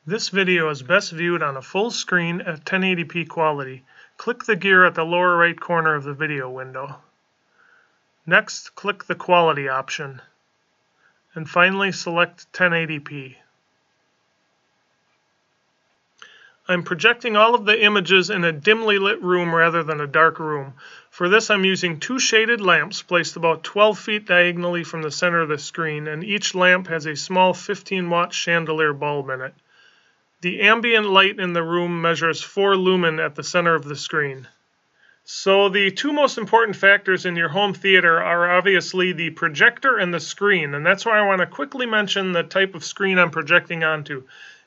This video is best viewed on a full screen at 1080p quality. Click the gear at the lower right corner of the video window. Next, click the quality option. And finally, select 1080p. I'm projecting all of the images in a dimly lit room rather than a dark room. For this, I'm using two shaded lamps placed about 12 feet diagonally from the center of the screen, and each lamp has a small 15-watt chandelier bulb in it. The ambient light in the room measures 4 lumen at the center of the screen. So the two most important factors in your home theater are obviously the projector and the screen, and that's why I want to quickly mention the type of screen I'm projecting onto.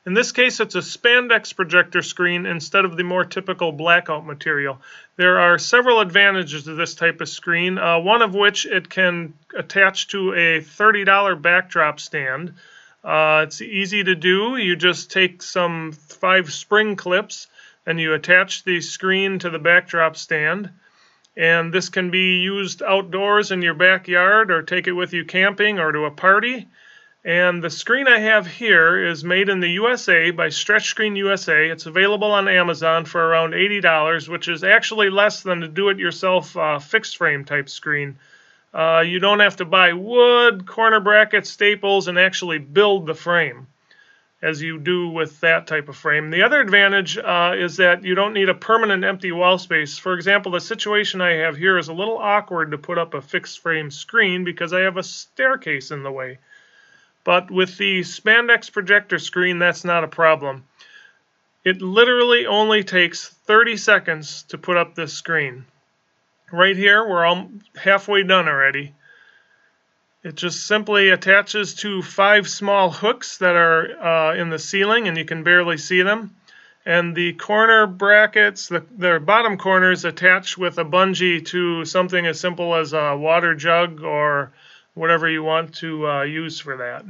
In this case, it's a Spandex projector screen instead of the more typical blackout material. There are several advantages to this type of screen, one of which it can attach to a $30 backdrop stand. It's easy to do. You just take some 5 spring clips and you attach the screen to the backdrop stand. And this can be used outdoors in your backyard, or take it with you camping or to a party. And the screen I have here is made in the USA by Stretch Screen USA. It's available on Amazon for around $80, which is actually less than a do-it-yourself fixed frame type screen. You don't have to buy wood, corner brackets, staples, and actually build the frame as you do with that type of frame. The other advantage is that you don't need a permanent empty wall space. For example, the situation I have here is a little awkward to put up a fixed frame screen because I have a staircase in the way. But with the Spandex projector screen, that's not a problem. It literally only takes 30 seconds to put up this screen. Right here, we're all halfway done already. It just simply attaches to 5 small hooks that are in the ceiling, and you can barely see them. And the corner brackets, the bottom corners, attach with a bungee to something as simple as a water jug or whatever you want to use for that.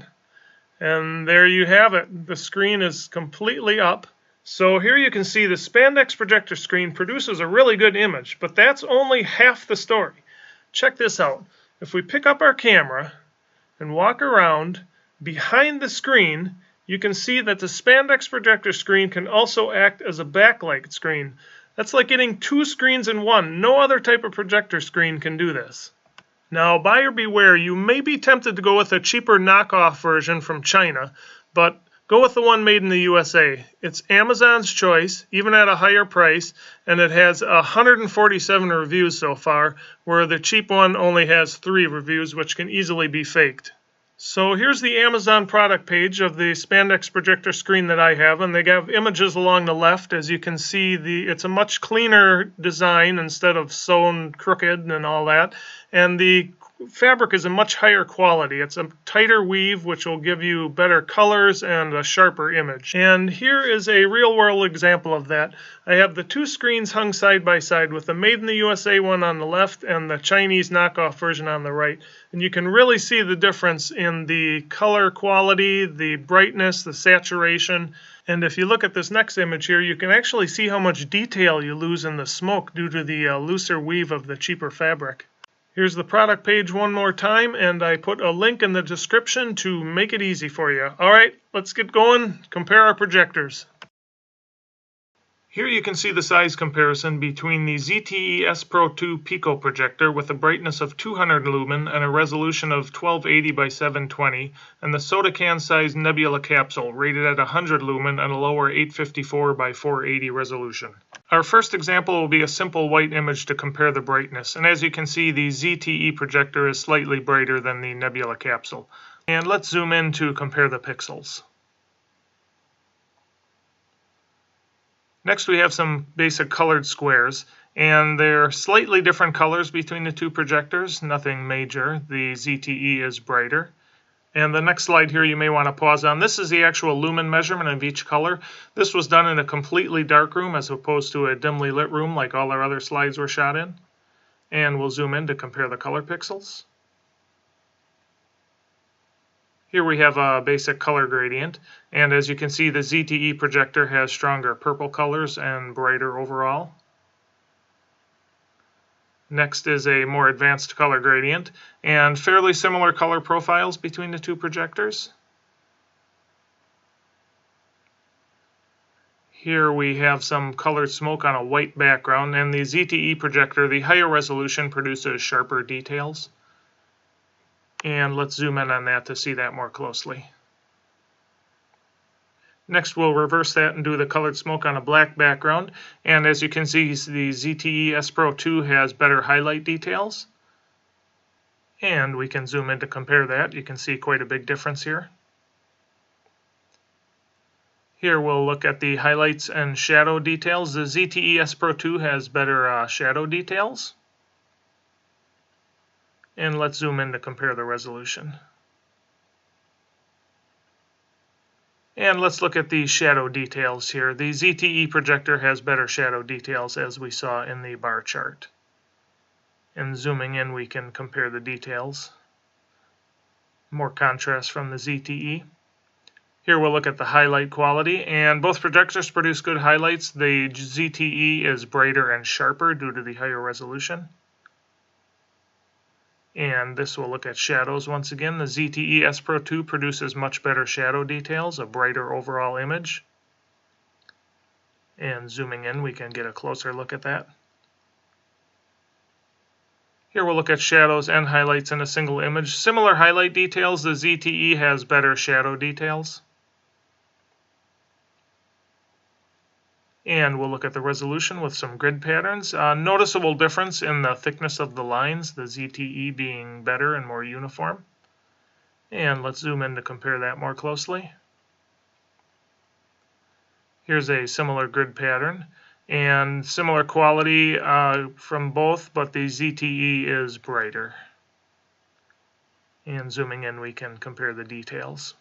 And there you have it. The screen is completely up. So here you can see the Spandex projector screen produces a really good image, but that's only half the story. Check this out. If we pick up our camera and walk around behind the screen, you can see that the Spandex projector screen can also act as a backlight screen. That's like getting 2 screens in one. No other type of projector screen can do this. Now, buyer beware, you may be tempted to go with a cheaper knockoff version from China, but go with the one made in the USA. It's Amazon's choice, even at a higher price, and it has 147 reviews so far, where the cheap one only has 3 reviews, which can easily be faked. So here's the Amazon product page of the Spandex projector screen that I have, and they have images along the left. As you can see, it's a much cleaner design instead of sewn crooked and all that. And the fabric is a much higher quality. It's a tighter weave, which will give you better colors and a sharper image. And here is a real-world example of that. I have the 2 screens hung side by side, with the Made in the USA one on the left and the Chinese knockoff version on the right. And you can really see the difference in the color quality, the brightness, the saturation. And if you look at this next image here, you can actually see how much detail you lose in the smoke due to the looser weave of the cheaper fabric. Here's the product page one more time, and I put a link in the description to make it easy for you. All right, let's get going. Compare our projectors. Here you can see the size comparison between the ZTE Spro 2 Pico projector with a brightness of 200 lumen and a resolution of 1280 by 720, and the soda can sized Nebula Capsule rated at 100 lumen and a lower 854 by 480 resolution. Our first example will be a simple white image to compare the brightness, and as you can see, the ZTE projector is slightly brighter than the Nebula Capsule. And let's zoom in to compare the pixels. Next, we have some basic colored squares, and they're slightly different colors between the 2 projectors, nothing major. The ZTE is brighter. And the next slide here you may want to pause on. This is the actual lumen measurement of each color. This was done in a completely dark room as opposed to a dimly lit room like all our other slides were shot in. And we'll zoom in to compare the color pixels. Here we have a basic color gradient, and as you can see, the ZTE projector has stronger purple colors and brighter overall. Next is a more advanced color gradient, and fairly similar color profiles between the 2 projectors. Here we have some colored smoke on a white background, and the ZTE projector, the higher resolution, produces sharper details. And let's zoom in on that to see that more closely. Next, we'll reverse that and do the colored smoke on a black background. And as you can see, the ZTE Spro 2 has better highlight details. And we can zoom in to compare that. You can see quite a big difference here. Here we'll look at the highlights and shadow details. The ZTE Spro 2 has better shadow details. And let's zoom in to compare the resolution. And let's look at the shadow details here. The ZTE projector has better shadow details, as we saw in the bar chart. And zooming in, we can compare the details. More contrast from the ZTE. Here we'll look at the highlight quality, and both projectors produce good highlights. The ZTE is brighter and sharper due to the higher resolution. And this will look at shadows once again. The ZTE Spro 2 produces much better shadow details, a brighter overall image. And zooming in, we can get a closer look at that. Here we'll look at shadows and highlights in a single image. Similar highlight details, the ZTE has better shadow details. And we'll look at the resolution with some grid patterns. Noticeable difference in the thickness of the lines, the ZTE being better and more uniform. And let's zoom in to compare that more closely. Here's a similar grid pattern and similar quality from both, but the ZTE is brighter. And zooming in, we can compare the details.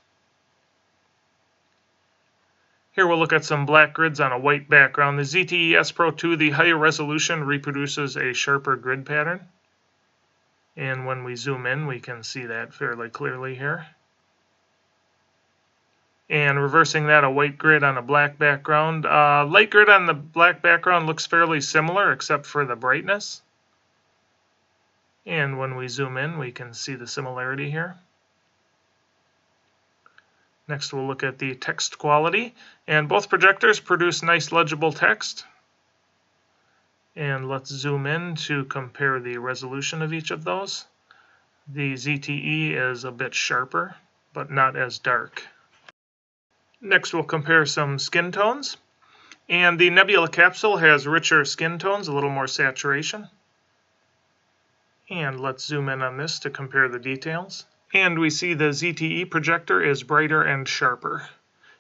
Here we'll look at some black grids on a white background. The ZTE Spro 2, the higher resolution, reproduces a sharper grid pattern. And when we zoom in, we can see that fairly clearly here. And reversing that, a white grid on a black background. Light grid on the black background looks fairly similar except for the brightness. And when we zoom in, we can see the similarity here. Next, we'll look at the text quality, and both projectors produce nice legible text. And let's zoom in to compare the resolution of each of those. The ZTE is a bit sharper, but not as dark. Next, we'll compare some skin tones. And the Nebula Capsule has richer skin tones, a little more saturation. And let's zoom in on this to compare the details. And we see the ZTE projector is brighter and sharper.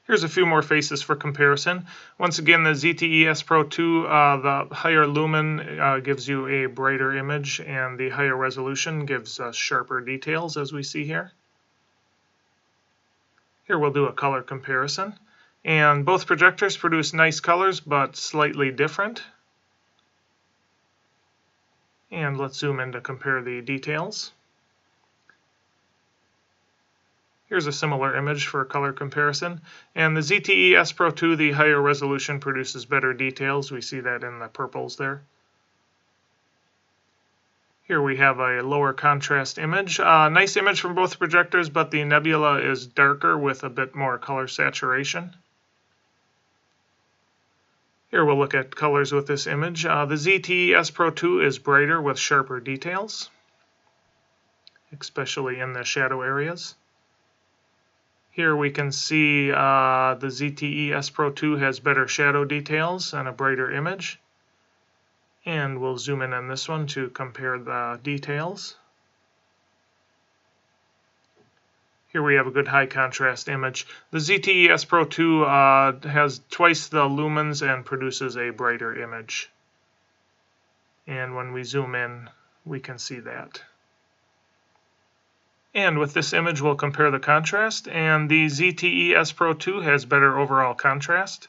Here's a few more faces for comparison. Once again, the ZTE Spro 2, the higher lumen gives you a brighter image, and the higher resolution gives us sharper details, as we see here. Here we'll do a color comparison. And both projectors produce nice colors, but slightly different. And let's zoom in to compare the details. Here's a similar image for color comparison. And the ZTE Spro 2, the higher resolution, produces better details. We see that in the purples there. Here we have a lower contrast image. Nice image from both projectors, but the Nebula is darker with a bit more color saturation. Here we'll look at colors with this image. The ZTE Spro 2 is brighter with sharper details, especially in the shadow areas. Here we can see the ZTE Spro 2 has better shadow details and a brighter image. And we'll zoom in on this one to compare the details. Here we have a good high contrast image. The ZTE Spro 2 has twice the lumens and produces a brighter image. And when we zoom in, we can see that. And with this image, we'll compare the contrast, and the ZTE Spro 2 has better overall contrast.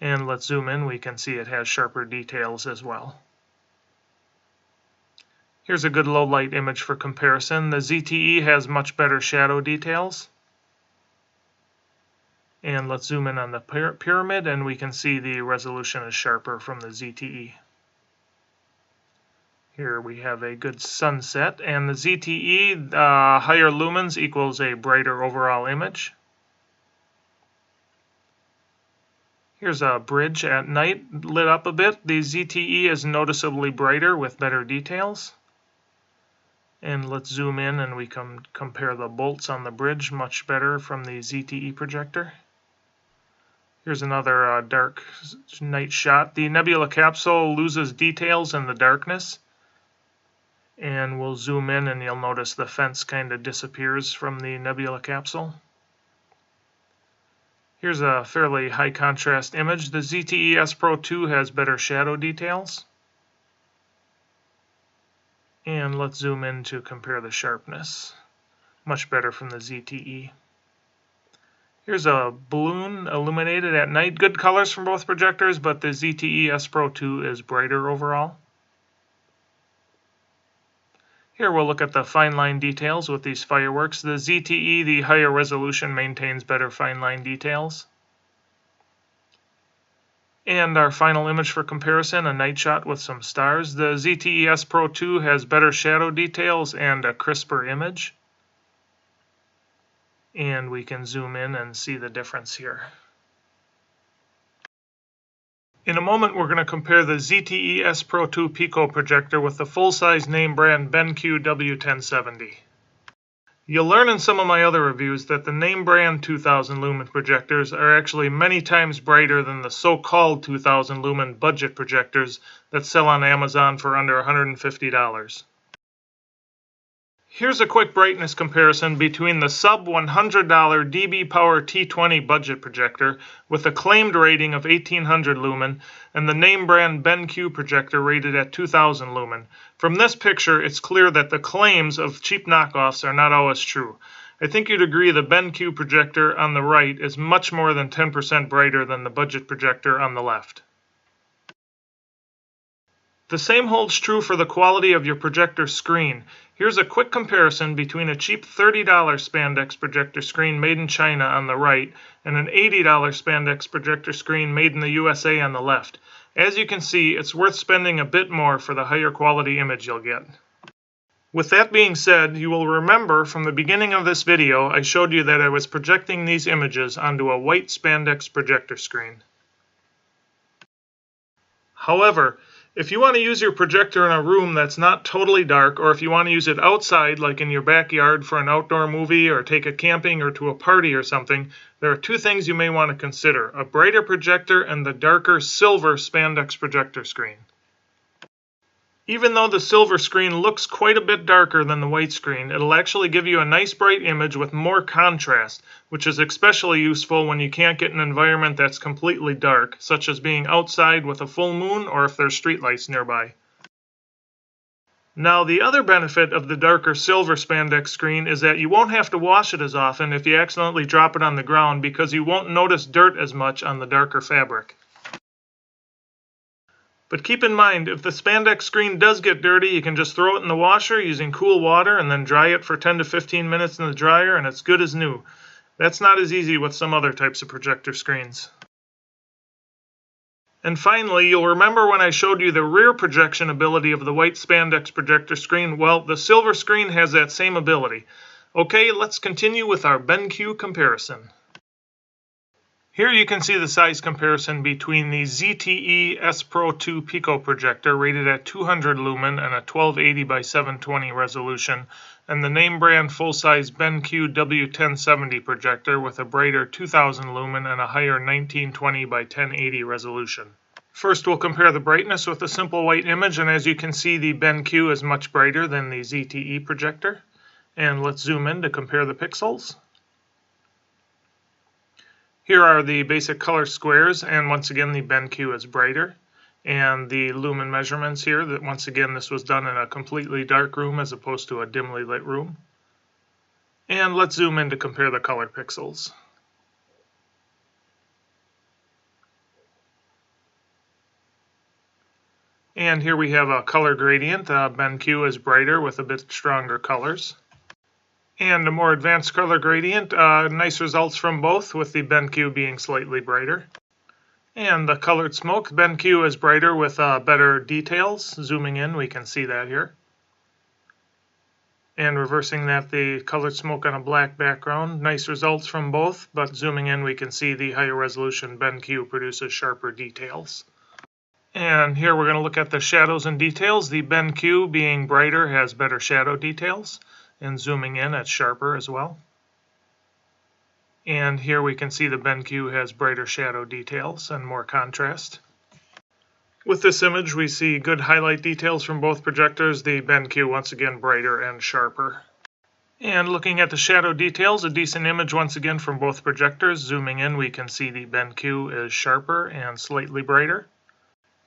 And let's zoom in, we can see it has sharper details as well. Here's a good low light image for comparison. The ZTE has much better shadow details. And let's zoom in on the pyramid, and we can see the resolution is sharper from the ZTE. Here we have a good sunset, and the ZTE, higher lumens equals a brighter overall image. Here's a bridge at night lit up a bit. The ZTE is noticeably brighter with better details. And let's zoom in and we can compare the bolts on the bridge much better from the ZTE projector. Here's another dark night shot. The Nebula Capsule loses details in the darkness. And we'll zoom in and you'll notice the fence kind of disappears from the Nebula Capsule. Here's a fairly high contrast image. The ZTE Spro 2 has better shadow details. And let's zoom in to compare the sharpness. Much better from the ZTE. Here's a balloon illuminated at night. Good colors from both projectors, but the ZTE Spro 2 is brighter overall. Here we'll look at the fine line details with these fireworks. The ZTE, the higher resolution, maintains better fine line details. And our final image for comparison, a night shot with some stars. The ZTE Spro 2 has better shadow details and a crisper image. And we can zoom in and see the difference here. In a moment, we're going to compare the ZTE Spro 2 Pico projector with the full-size name brand BenQ W1070. You'll learn in some of my other reviews that the name brand 2000 lumen projectors are actually many times brighter than the so-called 2000 lumen budget projectors that sell on Amazon for under $150. Here's a quick brightness comparison between the sub $100 dB Power T20 budget projector with a claimed rating of 1800 lumen and the name brand BenQ projector rated at 2000 lumen. From this picture, it's clear that the claims of cheap knockoffs are not always true. I think you'd agree the BenQ projector on the right is much more than 10% brighter than the budget projector on the left. The same holds true for the quality of your projector screen. Here's a quick comparison between a cheap $30 Spandex projector screen made in China on the right and an $80 Spandex projector screen made in the USA on the left. As you can see, it's worth spending a bit more for the higher quality image you'll get. With that being said, you will remember from the beginning of this video I showed you that I was projecting these images onto a white Spandex projector screen. However, if you want to use your projector in a room that's not totally dark, or if you want to use it outside, like in your backyard for an outdoor movie, or take it camping or to a party or something, there are two things you may want to consider: a brighter projector and the darker silver Spandex projector screen. Even though the silver screen looks quite a bit darker than the white screen, it'll actually give you a nice bright image with more contrast, which is especially useful when you can't get an environment that's completely dark, such as being outside with a full moon or if there's streetlights nearby. Now, the other benefit of the darker silver Spandex screen is that you won't have to wash it as often if you accidentally drop it on the ground, because you won't notice dirt as much on the darker fabric. But keep in mind, if the Spandex screen does get dirty, you can just throw it in the washer using cool water and then dry it for 10 to 15 minutes in the dryer and it's good as new. That's not as easy with some other types of projector screens. And finally, you'll remember when I showed you the rear projection ability of the white Spandex projector screen. Well, the silver screen has that same ability. Okay, let's continue with our BenQ comparison. Here you can see the size comparison between the ZTE Spro 2 Pico projector rated at 200 lumen and a 1280 by 720 resolution, and the name brand full-size BenQ W1070 projector with a brighter 2000 lumen and a higher 1920 by 1080 resolution. First, we'll compare the brightness with a simple white image, and as you can see, the BenQ is much brighter than the ZTE projector. And let's zoom in to compare the pixels. Here are the basic color squares, and once again the BenQ is brighter. And the lumen measurements here, that once again this was done in a completely dark room as opposed to a dimly lit room. And let's zoom in to compare the color pixels. And here we have a color gradient. BenQ is brighter with a bit stronger colors. And a more advanced color gradient, nice results from both, with the BenQ being slightly brighter. And the colored smoke, BenQ is brighter with better details. Zooming in, we can see that here. And reversing that, the colored smoke on a black background. Nice results from both, but zooming in we can see the higher resolution BenQ produces sharper details. And here we're going to look at the shadows and details. The BenQ, being brighter, has better shadow details, and zooming in it's sharper as well. And here we can see the BenQ has brighter shadow details and more contrast. With this image, we see good highlight details from both projectors, the BenQ once again brighter and sharper. And looking at the shadow details, a decent image once again from both projectors. Zooming in, we can see the BenQ is sharper and slightly brighter.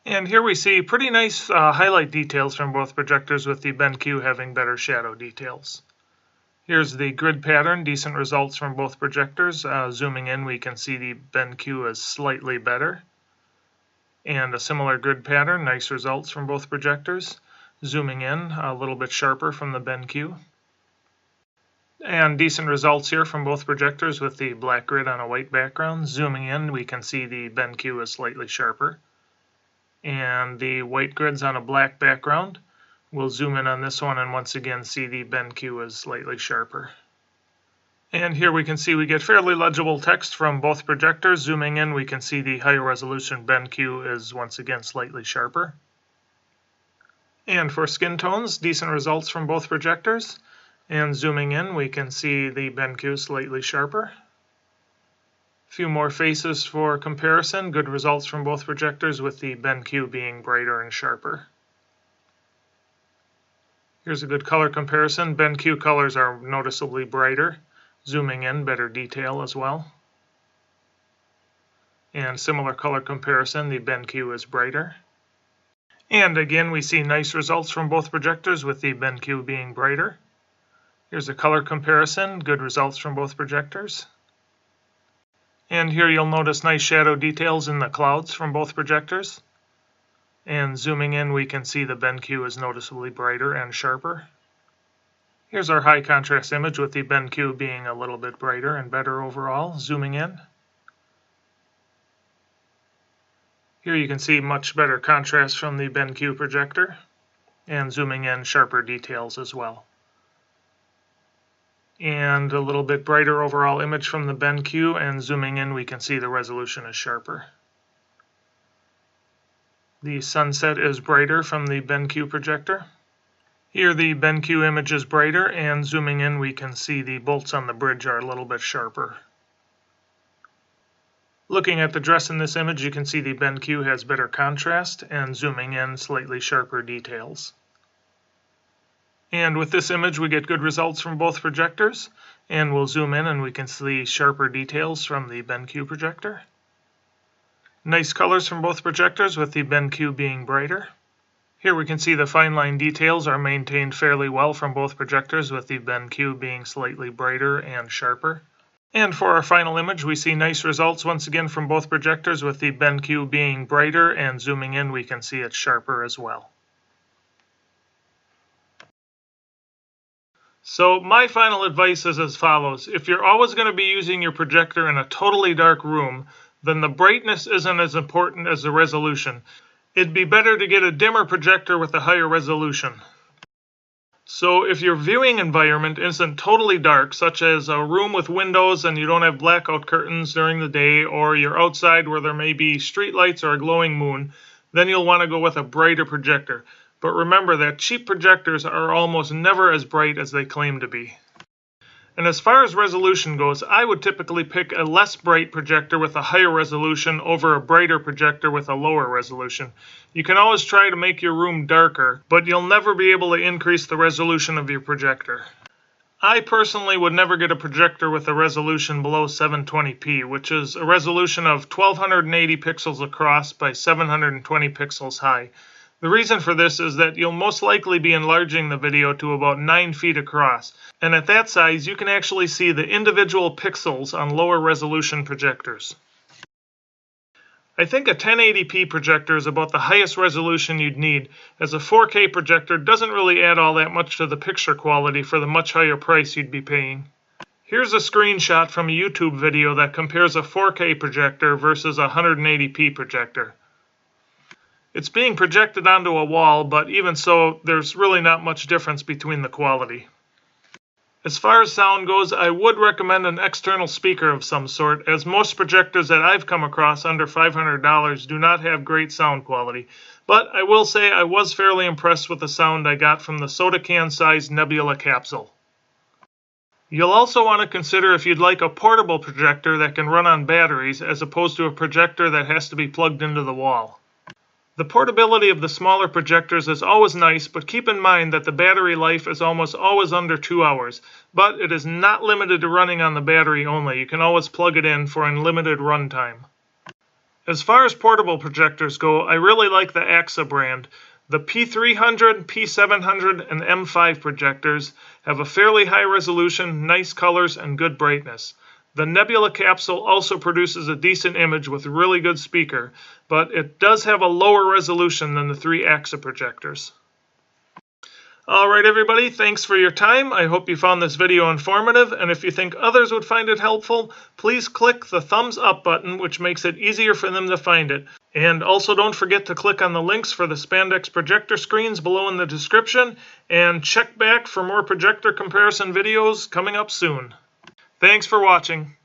And here we see pretty nice highlight details from both projectors, with the BenQ having better shadow details. Here's the grid pattern, decent results from both projectors. Zooming in, we can see the BenQ is slightly better. And a similar grid pattern, nice results from both projectors. Zooming in, a little bit sharper from the BenQ. And decent results here from both projectors with the black grid on a white background. Zooming in, we can see the BenQ is slightly sharper. And the white grid's on a black background. We'll zoom in on this one and once again see the BenQ is slightly sharper. And here we can see we get fairly legible text from both projectors. Zooming in, we can see the higher resolution BenQ is once again slightly sharper. And for skin tones, decent results from both projectors. And zooming in, we can see the BenQ slightly sharper. A few more faces for comparison. Good results from both projectors, with the BenQ being brighter and sharper. Here's a good color comparison. BenQ colors are noticeably brighter. Zooming in, better detail as well. And similar color comparison, the BenQ is brighter. And again, we see nice results from both projectors, with the BenQ being brighter. Here's a color comparison, good results from both projectors. And here you'll notice nice shadow details in the clouds from both projectors. And zooming in, we can see the BenQ is noticeably brighter and sharper. Here's our high contrast image, with the BenQ being a little bit brighter and better overall. Zooming in. Here you can see much better contrast from the BenQ projector. And zooming in, sharper details as well. And a little bit brighter overall image from the BenQ, and zooming in we can see the resolution is sharper. The sunset is brighter from the BenQ projector. Here the BenQ image is brighter, and zooming in we can see the bolts on the bridge are a little bit sharper. Looking at the dress in this image, you can see the BenQ has better contrast, and zooming in, slightly sharper details. And with this image we get good results from both projectors, and we'll zoom in and we can see sharper details from the BenQ projector. Nice colors from both projectors, with the BenQ being brighter. Here we can see the fine line details are maintained fairly well from both projectors, with the BenQ being slightly brighter and sharper. And for our final image, we see nice results once again from both projectors, with the BenQ being brighter, and zooming in we can see it's sharper as well. So my final advice is as follows. If you're always going to be using your projector in a totally dark room, then the brightness isn't as important as the resolution. It'd be better to get a dimmer projector with a higher resolution. So if your viewing environment isn't totally dark, such as a room with windows and you don't have blackout curtains during the day, or you're outside where there may be street lights or a glowing moon, then you'll want to go with a brighter projector. But remember that cheap projectors are almost never as bright as they claim to be. And as far as resolution goes, I would typically pick a less bright projector with a higher resolution over a brighter projector with a lower resolution. You can always try to make your room darker, but you'll never be able to increase the resolution of your projector. I personally would never get a projector with a resolution below 720p, which is a resolution of 1280 pixels across by 720 pixels high. The reason for this is that you'll most likely be enlarging the video to about 9 feet across, and at that size you can actually see the individual pixels on lower resolution projectors. I think a 1080p projector is about the highest resolution you'd need, as a 4K projector doesn't really add all that much to the picture quality for the much higher price you'd be paying. Here's a screenshot from a YouTube video that compares a 4K projector versus a 180p projector. It's being projected onto a wall, but even so, there's really not much difference between the quality. As far as sound goes, I would recommend an external speaker of some sort, as most projectors that I've come across under $500 do not have great sound quality. But I will say I was fairly impressed with the sound I got from the soda can-sized Nebula Capsule. You'll also want to consider if you'd like a portable projector that can run on batteries as opposed to a projector that has to be plugged into the wall. The portability of the smaller projectors is always nice, but keep in mind that the battery life is almost always under 2 hours. But it is not limited to running on the battery only. You can always plug it in for unlimited runtime. As far as portable projectors go, I really like the AXA brand. The P300, P700, and M5 projectors have a fairly high resolution, nice colors, and good brightness. The Nebula Capsule also produces a decent image with a really good speaker, but it does have a lower resolution than the 3 AXA projectors. Alright everybody, thanks for your time. I hope you found this video informative, and if you think others would find it helpful, please click the thumbs up button, which makes it easier for them to find it. And also don't forget to click on the links for the Spandex projector screens below in the description, and check back for more projector comparison videos coming up soon. Thanks for watching.